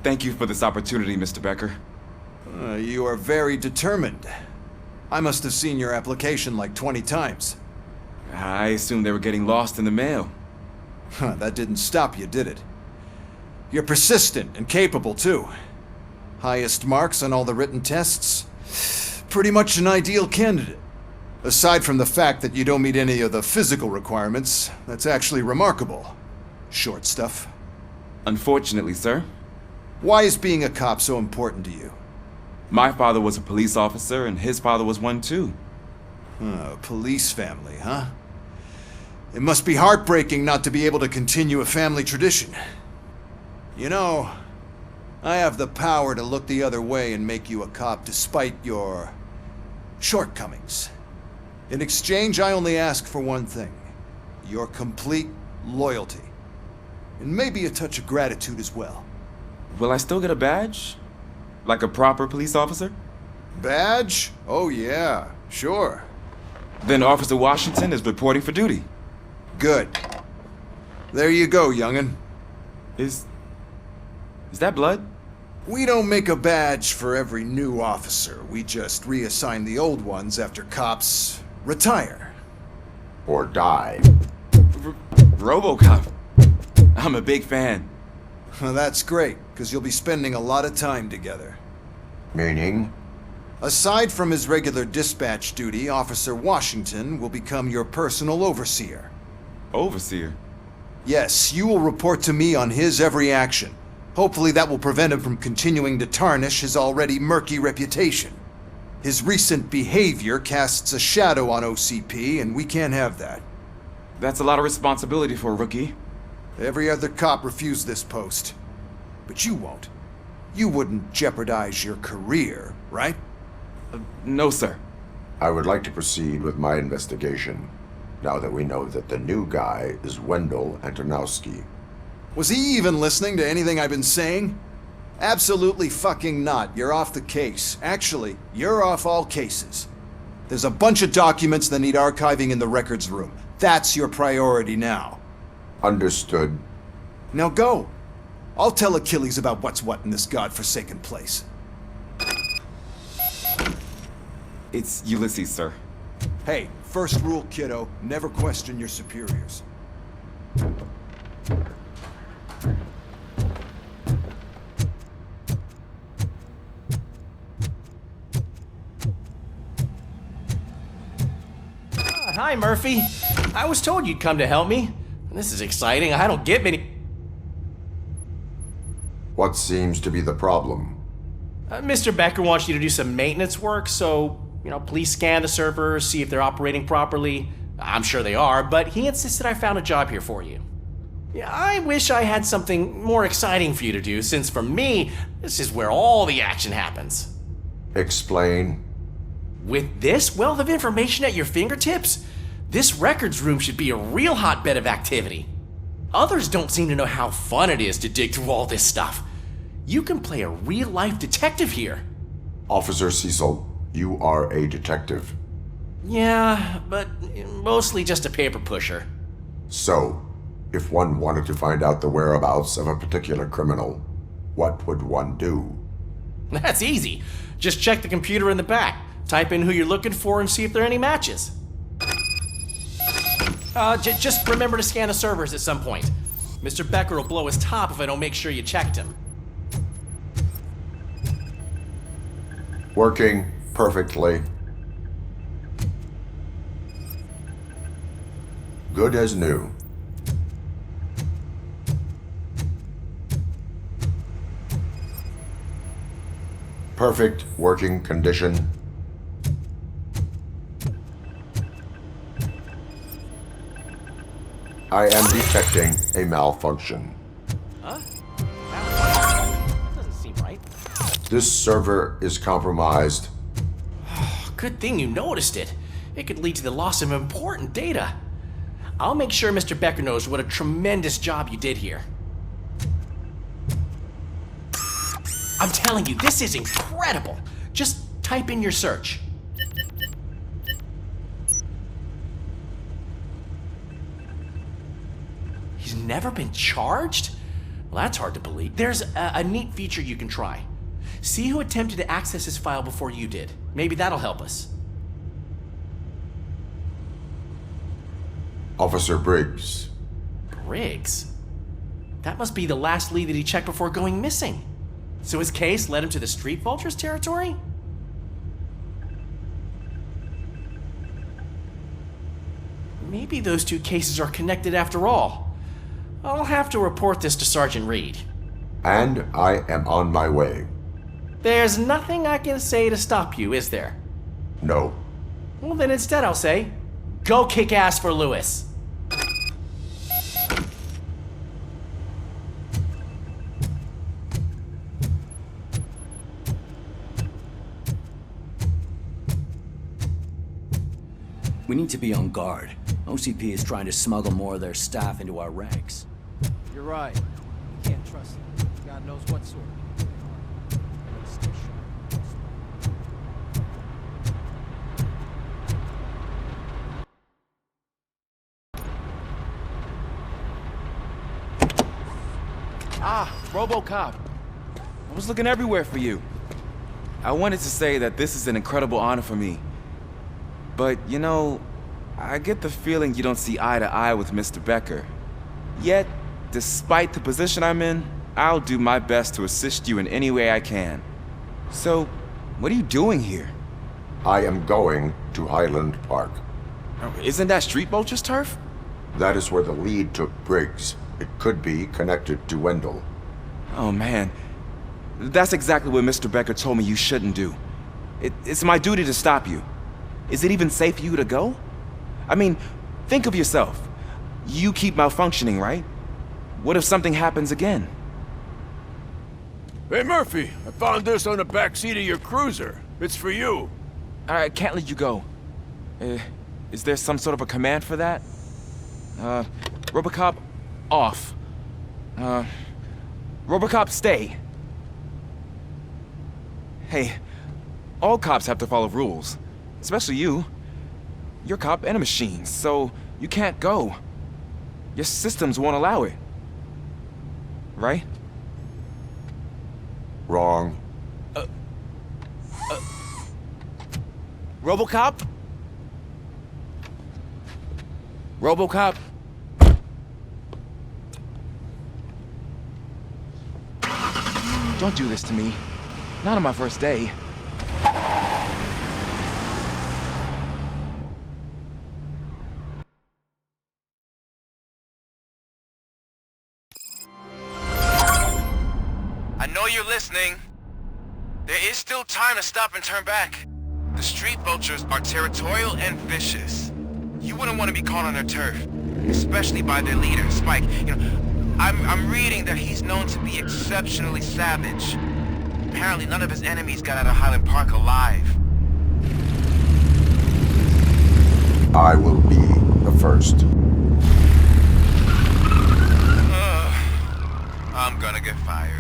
Thank you for this opportunity, Mr. Becker. You are very determined. I must have seen your application like 20 times. I assumed they were getting lost in the mail. That didn't stop you, did it? You're persistent and capable, too. Highest marks on all the written tests. Pretty much an ideal candidate. Aside from the fact that you don't meet any of the physical requirements, that's actually remarkable. Short stuff. Unfortunately, sir. Why is being a cop so important to you? My father was a police officer, and his father was one too. Police family, huh? It must be heartbreaking not to be able to continue a family tradition. You know, I have the power to look the other way and make you a cop despite your shortcomings. In exchange, I only ask for one thing. Your complete loyalty. And maybe a touch of gratitude as well. Will I still get a badge? Like a proper police officer? Badge? Oh yeah, sure. Then Officer Washington is reporting for duty. Good. There you go, young'un. Is that blood? We don't make a badge for every new officer. We just reassign the old ones after cops retire. Or die. Robocop. I'm a big fan. Well, that's great, because you'll be spending a lot of time together. Meaning? Aside from his regular dispatch duty, Officer Washington will become your personal overseer. Overseer? Yes, you will report to me on his every action. Hopefully that will prevent him from continuing to tarnish his already murky reputation. His recent behavior casts a shadow on OCP, and we can't have that. That's a lot of responsibility for a rookie. Every other cop refused this post. But you won't. You wouldn't jeopardize your career, right? No, sir. I would like to proceed with my investigation, now that we know that the new guy is Wendell Antonowski. Was he even listening to anything I've been saying? Absolutely fucking not. You're off the case. Actually, you're off all cases. There's a bunch of documents that need archiving in the records room. That's your priority now. Understood. Now go. I'll tell Achilles about what's what in this godforsaken place. It's Ulysses, sir. Hey, first rule, kiddo, never question your superiors. Hi, Murphy. I was told you'd come to help me. This is exciting. I don't get many... What seems to be the problem? Mr. Becker wants you to do some maintenance work, so, please scan the servers, see if they're operating properly. I'm sure they are, but he insisted I found a job here for you. Yeah, I wish I had something more exciting for you to do, since for me, this is where all the action happens. Explain. With this wealth of information at your fingertips, this records room should be a real hotbed of activity. Others don't seem to know how fun it is to dig through all this stuff. You can play a real-life detective here. Officer Cecil, you are a detective. Yeah, but mostly just a paper pusher. So, if one wanted to find out the whereabouts of a particular criminal, what would one do? That's easy. Just check the computer in the back, type in who you're looking for, and see if there are any matches. Just remember to scan the servers at some point. Mr. Becker will blow his top if I don't make sure you checked him. Working perfectly. Good as new. Perfect working condition. I am detecting a malfunction. Huh? Doesn't seem right. This server is compromised. Good thing you noticed it. It could lead to the loss of important data. I'll make sure Mr. Becker knows what a tremendous job you did here. I'm telling you, this is incredible. Just type in your search. He's never been charged? Well, that's hard to believe. There's a neat feature you can try. See who attempted to access his file before you did. Maybe that'll help us. Officer Briggs. Briggs? That must be the last lead that he checked before going missing. So his case led him to the Street Vultures territory? Maybe those two cases are connected after all. I'll have to report this to Sergeant Reed. And I am on my way. There's nothing I can say to stop you, is there? No. Well, then instead I'll say, go kick ass for Lewis. We need to be on guard. OCP is trying to smuggle more of their staff into our ranks. You're right. You can't trust them. God knows what sort. Stay Ah, Robocop. I was looking everywhere for you. I wanted to say that this is an incredible honor for me. But, you know, I get the feeling you don't see eye to eye with Mr. Becker. Yet, despite the position I'm in, I'll do my best to assist you in any way I can. So, what are you doing here? I am going to Highland Park. Isn't that Street Vulture's turf? That is where the lead took Briggs. It could be connected to Wendell. Oh man, that's exactly what Mr. Becker told me you shouldn't do. It's my duty to stop you. Is it even safe for you to go? I mean, think of yourself. You keep malfunctioning, right? What if something happens again? Hey, Murphy, I found this on the back seat of your cruiser. It's for you. I can't let you go. Is there some sort of a command for that? Robocop, off. Robocop, stay. Hey, all cops have to follow rules. Especially you. You're a cop and a machine, so you can't go. Your systems won't allow it. Right? Wrong. Robocop? Robocop? Don't do this to me. Not on my first day. I know you're listening. There is still time to stop and turn back. The Street Vultures are territorial and vicious. You wouldn't want to be caught on their turf, especially by their leader, Spike. You know, I'm reading that he's known to be exceptionally savage. Apparently none of his enemies got out of Highland Park alive. I will be the first. I'm gonna get fired.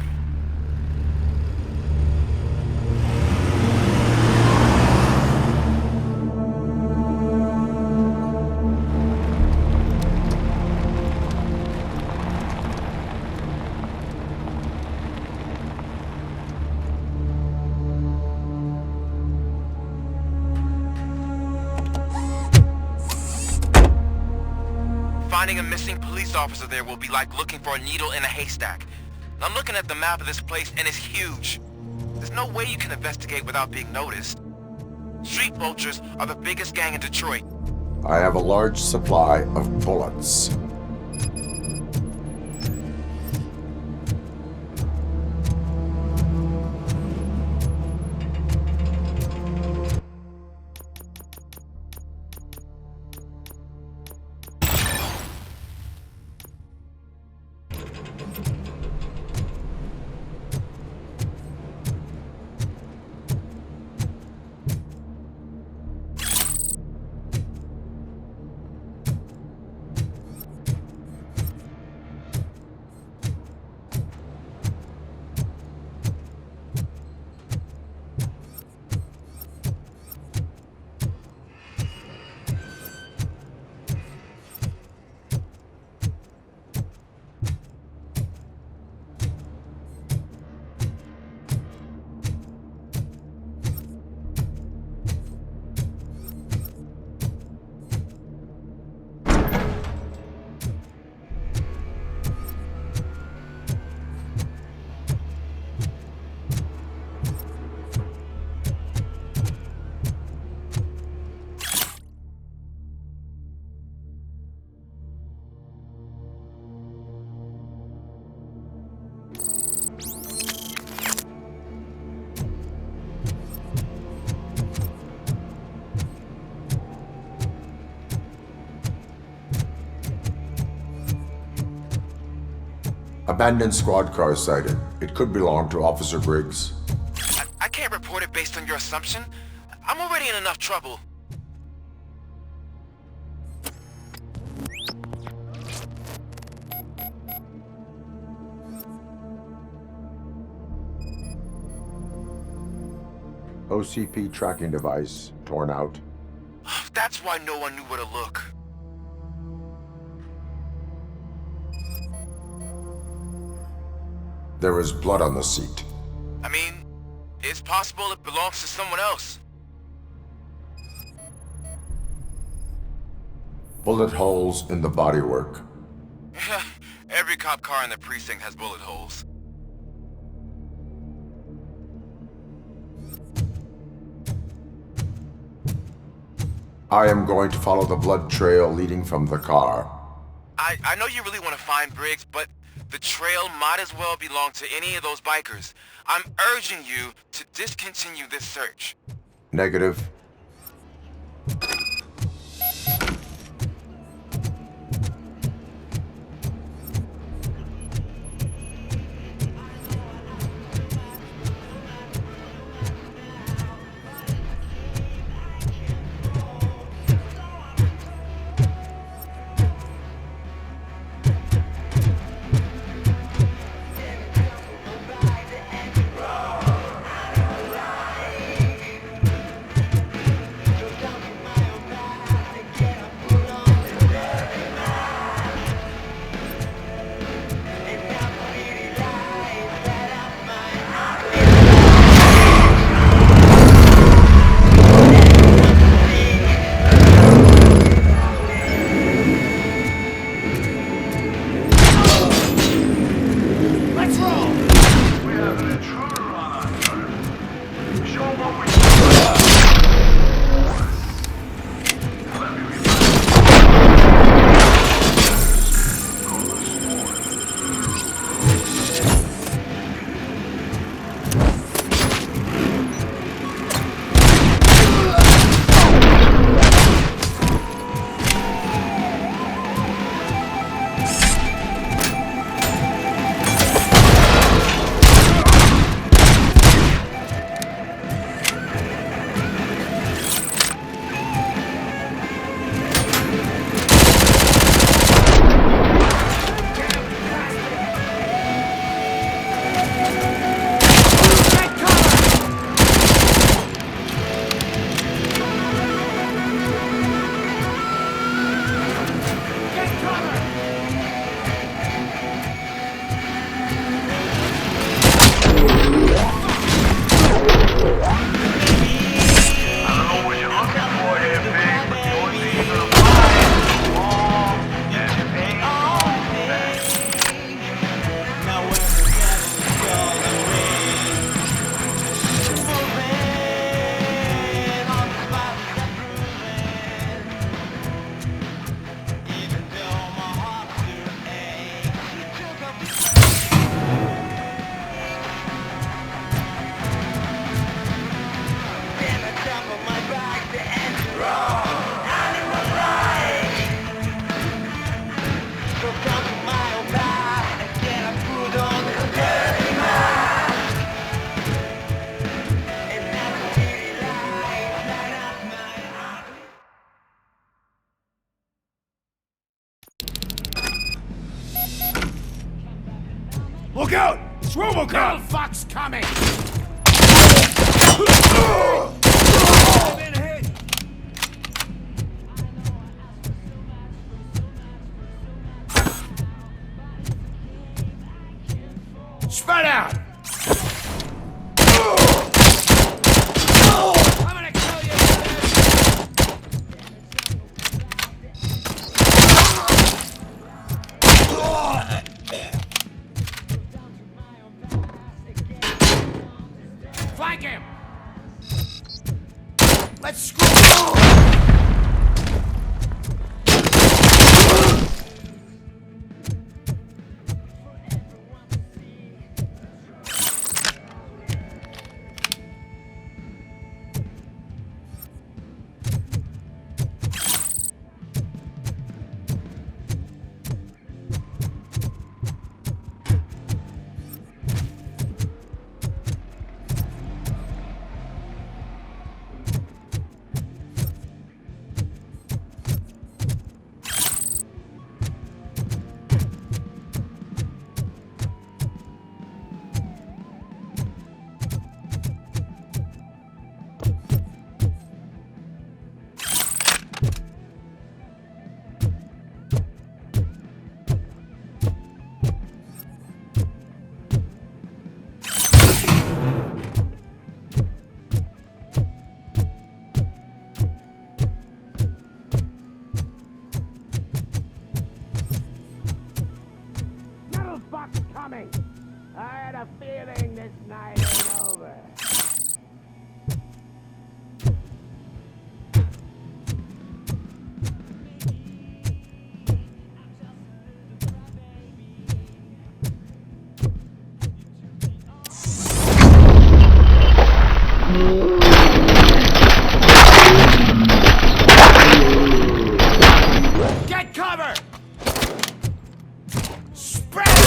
Finding a missing police officer there will be like looking for a needle in a haystack. I'm looking at the map of this place and it's huge. There's no way you can investigate without being noticed. Street Vultures are the biggest gang in Detroit. I have a large supply of bullets. Abandoned squad car sighted. It could belong to Officer Briggs. I can't report it based on your assumption. I'm already in enough trouble. OCP tracking device torn out. That's why no one knew where to look. There is blood on the seat. I mean, it's possible it belongs to someone else. Bullet holes in the bodywork. Every cop car in the precinct has bullet holes. I am going to follow the blood trail leading from the car. I know you really want to find Briggs, but the trail might as well belong to any of those bikers. I'm urging you to discontinue this search. Negative. Look out! It's Robocop! Fox coming! Spread out! I'm gonna kill you for this! Flank him! Let's screw! fuck's coming? I had a feeling this night ain't over. Get cover! Spread out!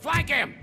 Flank him!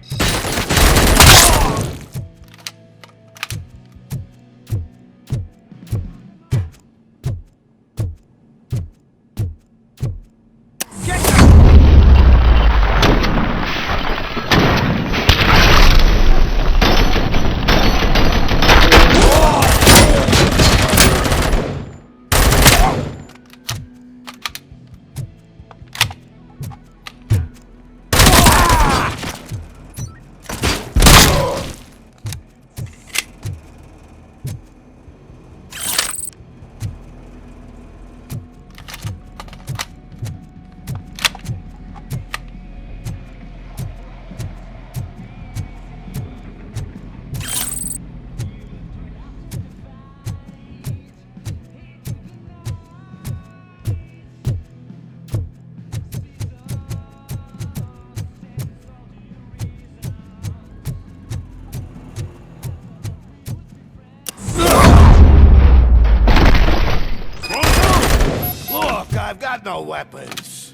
Look, I've got no weapons.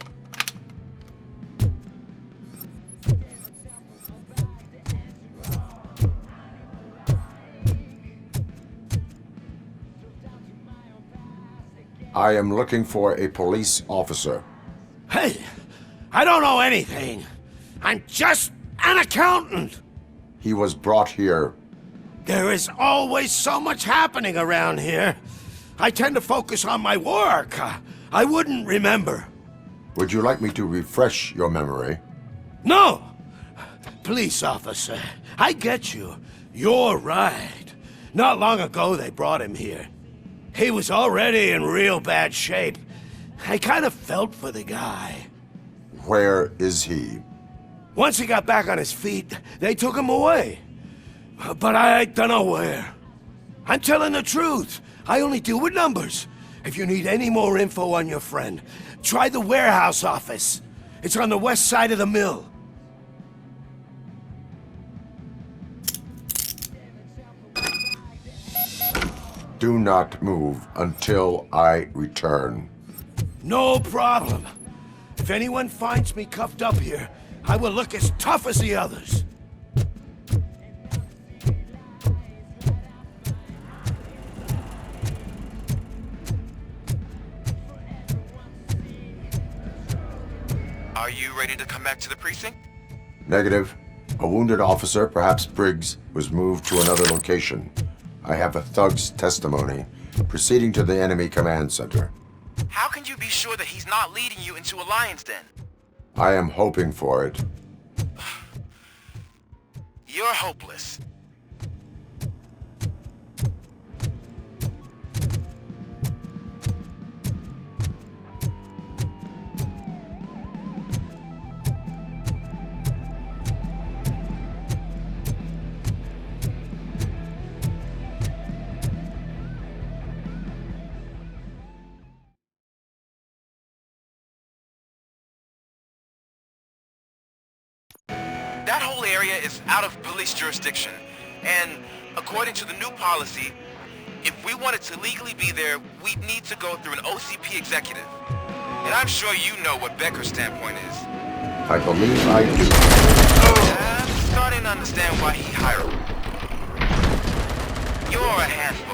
I am looking for a police officer. Hey, I don't know anything. I'm just an accountant. He was brought here. There is always so much happening around here. I tend to focus on my work. I wouldn't remember. Would you like me to refresh your memory? No! Police officer, I get you. You're right. Not long ago they brought him here. He was already in real bad shape. I kind of felt for the guy. Where is he? Once he got back on his feet, they took him away. But I don't know where. I'm telling the truth. I only deal with numbers. If you need any more info on your friend, try the warehouse office. It's on the west side of the mill. Do not move until I return. No problem. If anyone finds me cuffed up here, I will look as tough as the others. Are you ready to come back to the precinct? Negative. A wounded officer, perhaps Briggs, was moved to another location. I have a thug's testimony, proceeding to the enemy command center. How can you be sure that he's not leading you into a lion's den? I am hoping for it. You're hopeless. That whole area is out of police jurisdiction, and according to the new policy, if we wanted to legally be there, we'd need to go through an OCP executive. And I'm sure you know what Becker's standpoint is. I believe I do. I'm starting to understand why he hired him. You're a handful.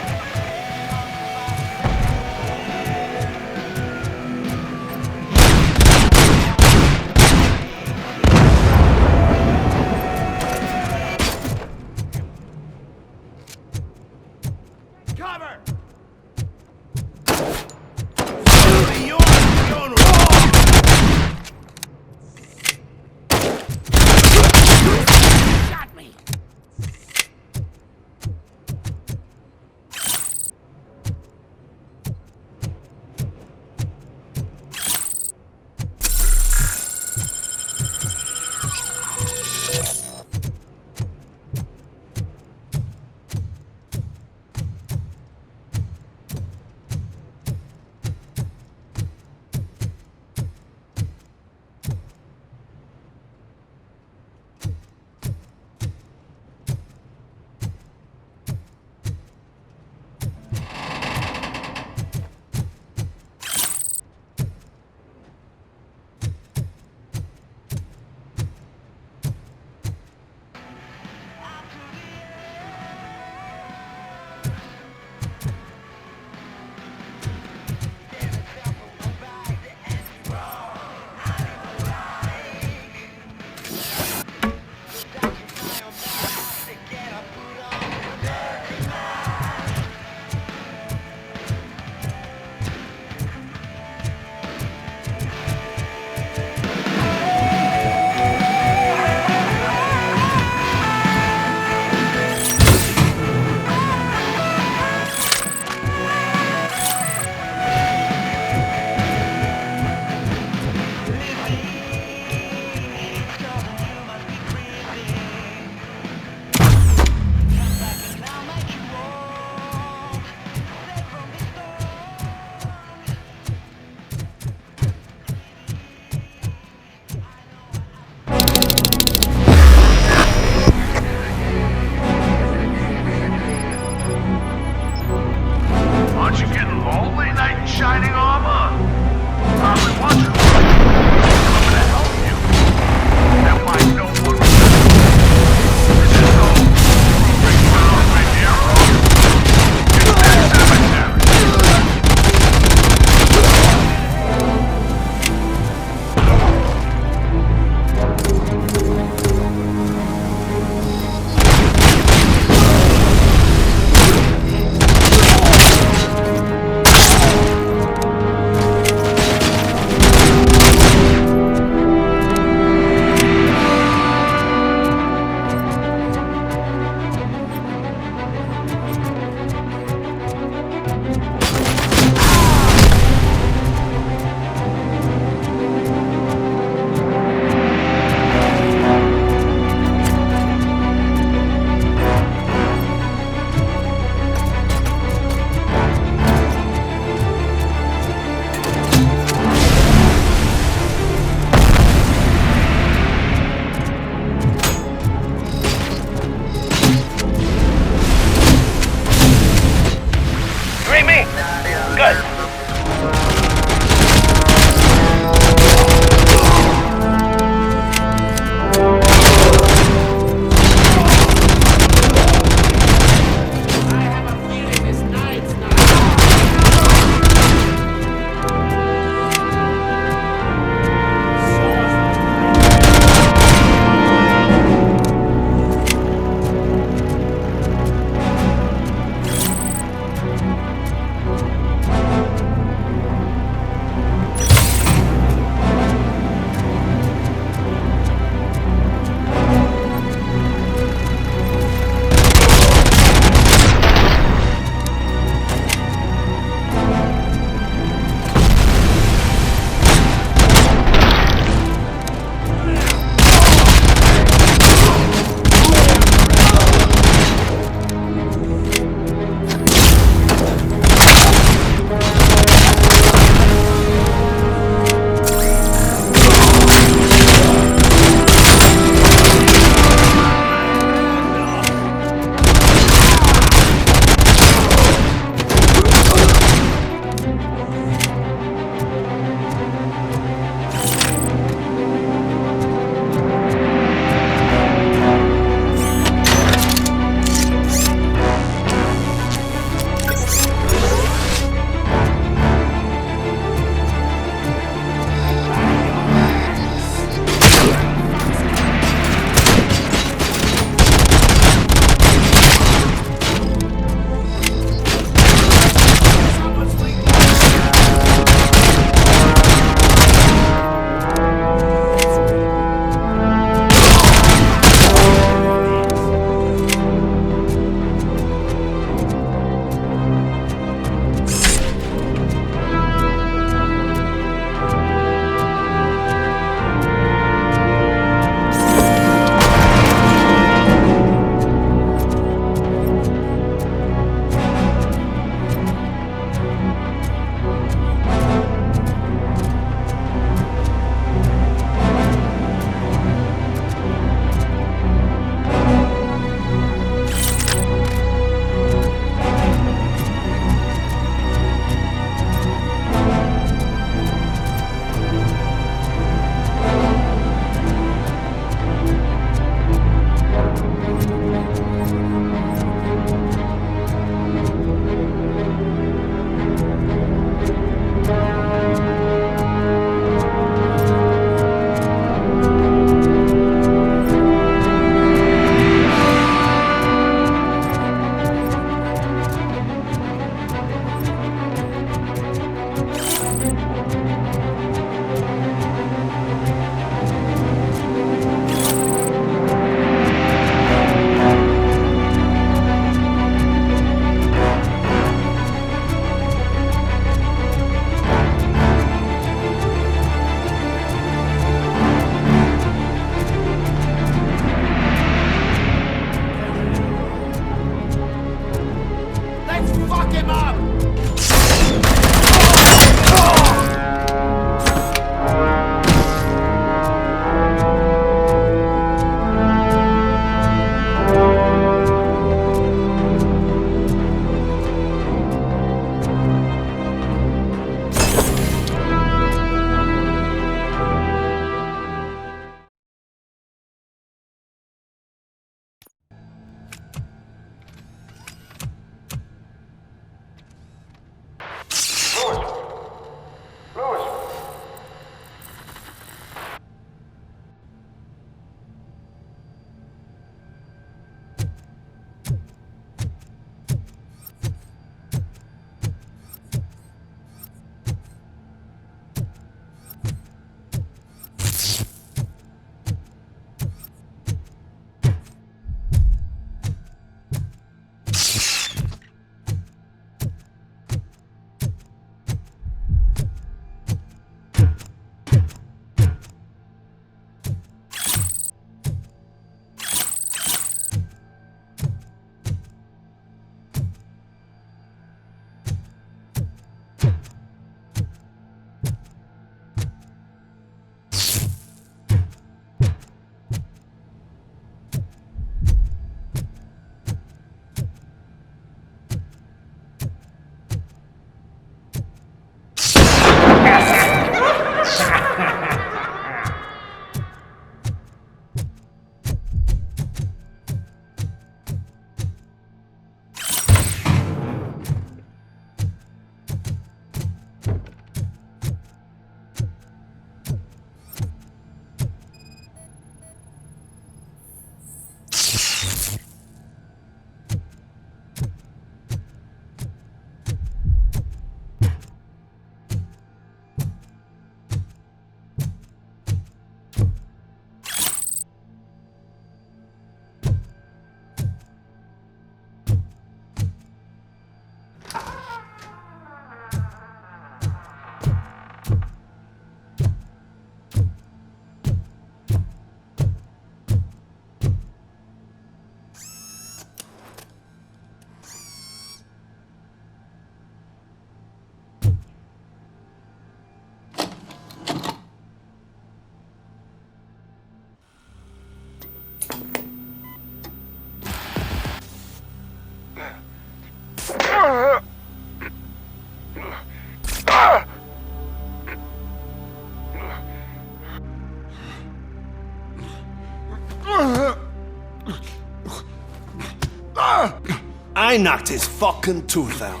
I knocked his fucking tooth out.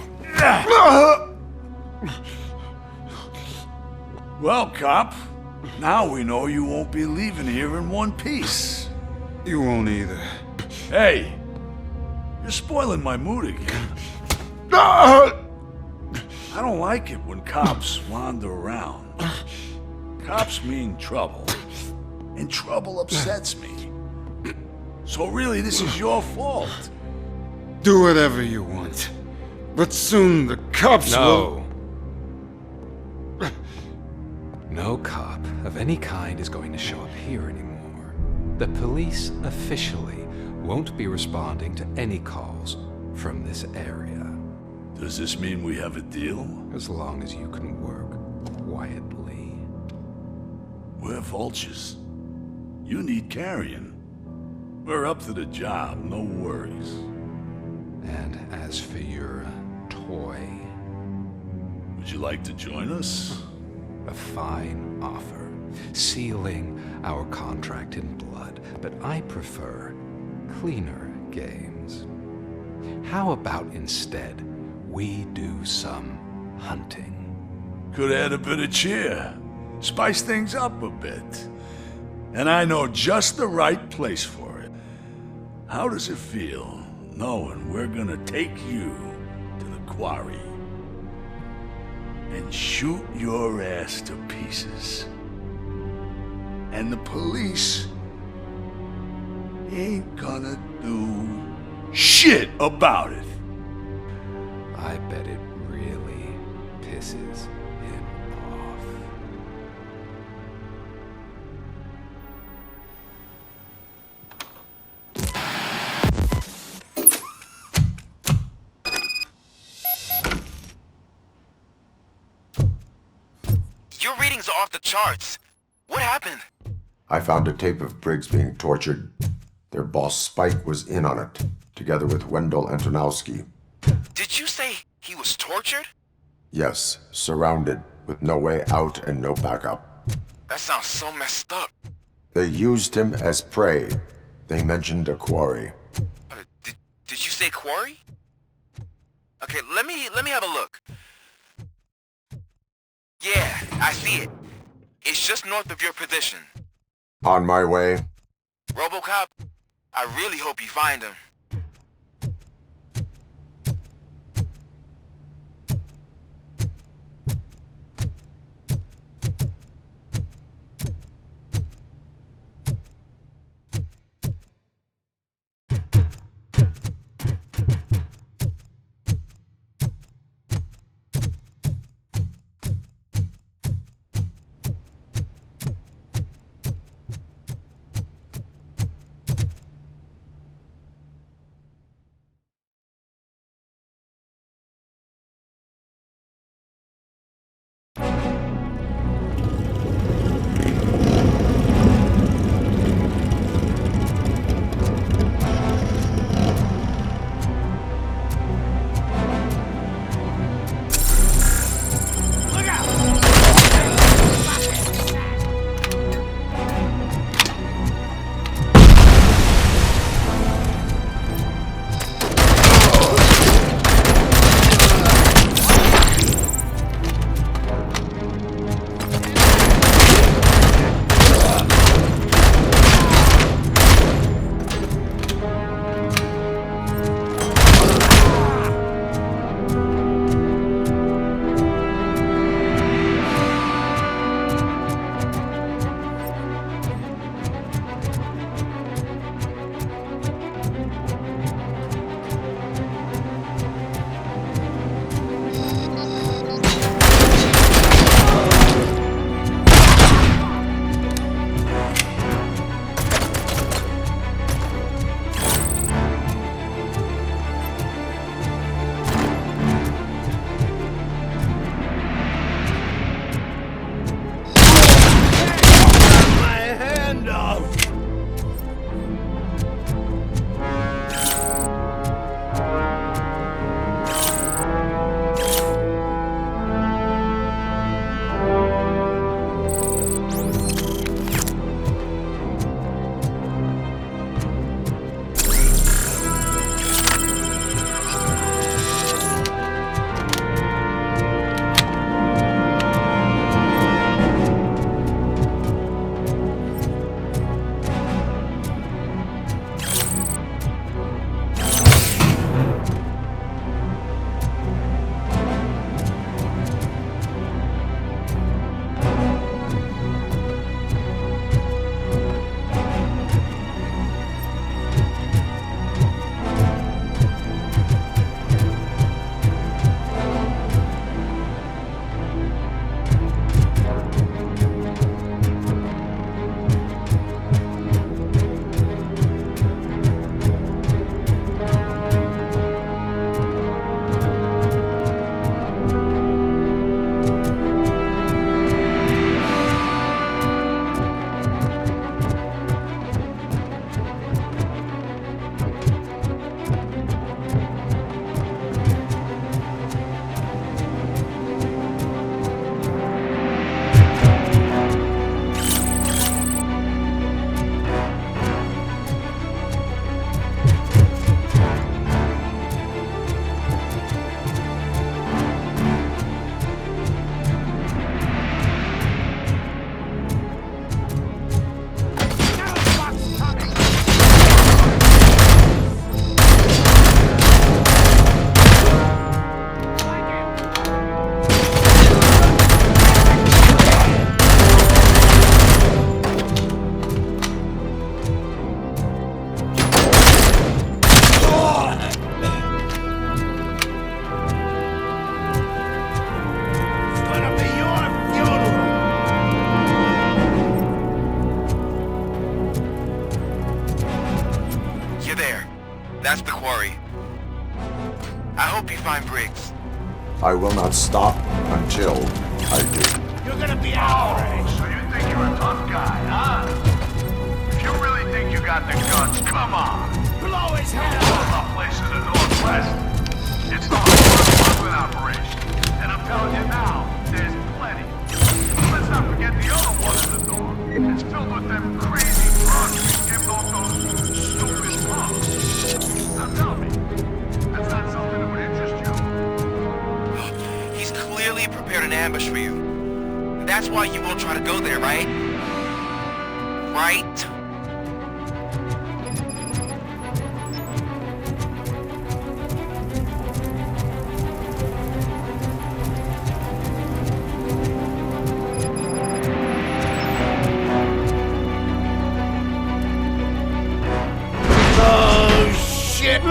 Well, cop, now we know you won't be leaving here in one piece. You won't either. Hey, you're spoiling my mood again. I don't like it when cops wander around. Cops mean trouble, and trouble upsets me. So really, this is your fault. Do whatever you want. But soon the cops will... No cop of any kind is going to show up here anymore. The police officially won't be responding to any calls from this area. Does this mean we have a deal? As long as you can work quietly. We're vultures. You need carrion. We're up to the job, no worries. And as for your toy, would you like to join us? a fine offer, sealing our contract in blood, but I prefer cleaner games. How about instead we do some hunting? Could add a bit of cheer, spice things up a bit. And I know just the right place for it. How does it feel knowing we're gonna take you to the quarry and shoot your ass to pieces? And the police ain't gonna do shit about it. I bet it really pisses him off. Your readings are off the charts. What happened? I found a tape of Briggs being tortured. Their boss Spike was in on it, together with Wendell Antonowski. Did you say he was tortured? Yes, surrounded, with no way out and no backup. That sounds so messed up. They used him as prey. They mentioned a quarry. Did you say quarry? Okay, let me have a look. Yeah, I see it. It's just north of your position. On my way. Robocop, I really hope you find him. That's the quarry. I hope you find Briggs. I will not stop until I do. You're gonna be outraged. So you think you're a tough guy, huh? If you really think you got the guns, come on. Blow his head All off. the place in the Northwest. It's the hardest operation. And I'm telling you now, there's plenty. Let's not forget the other one in the north. It's filled with them crazy drugs we give off those stupid punks. Now tell me, that's not something that would interest you? He's clearly prepared an ambush for you. That's why you won't try to go there, right? Right? Oh, shit!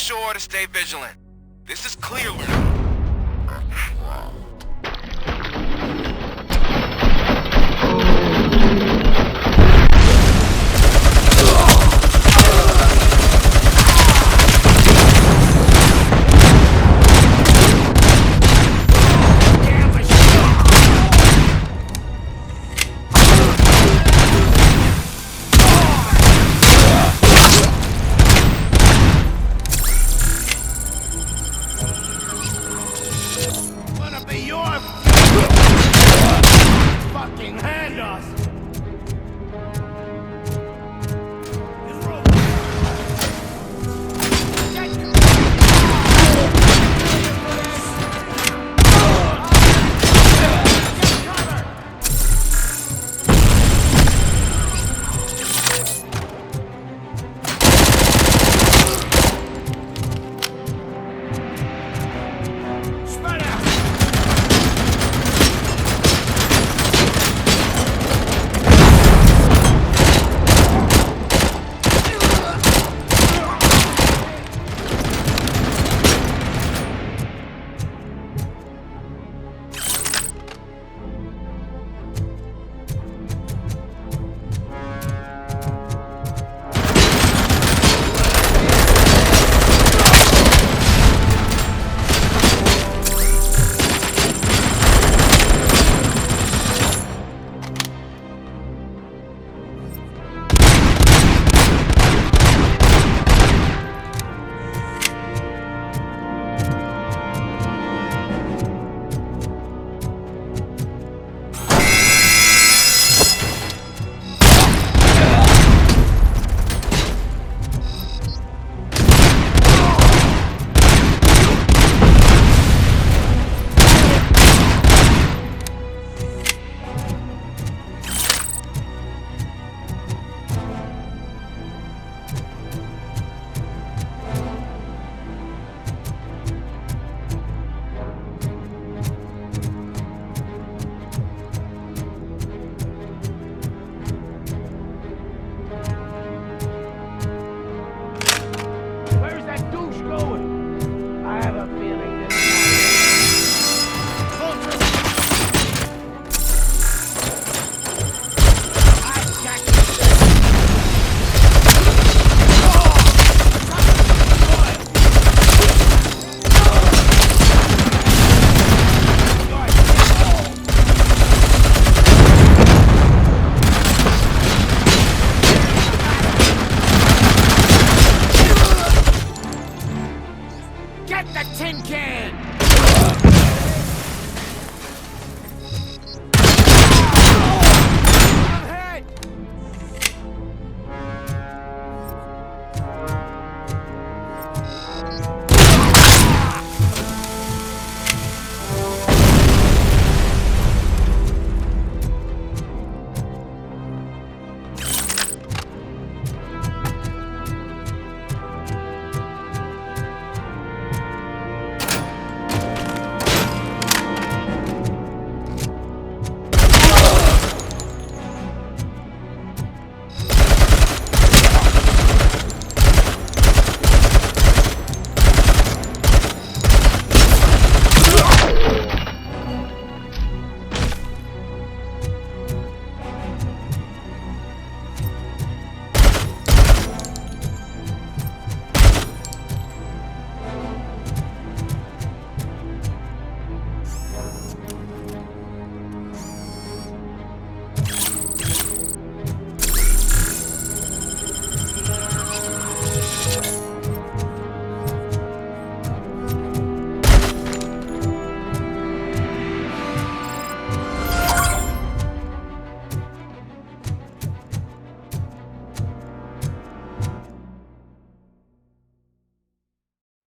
sure to stay vigilant. This is Clearwater.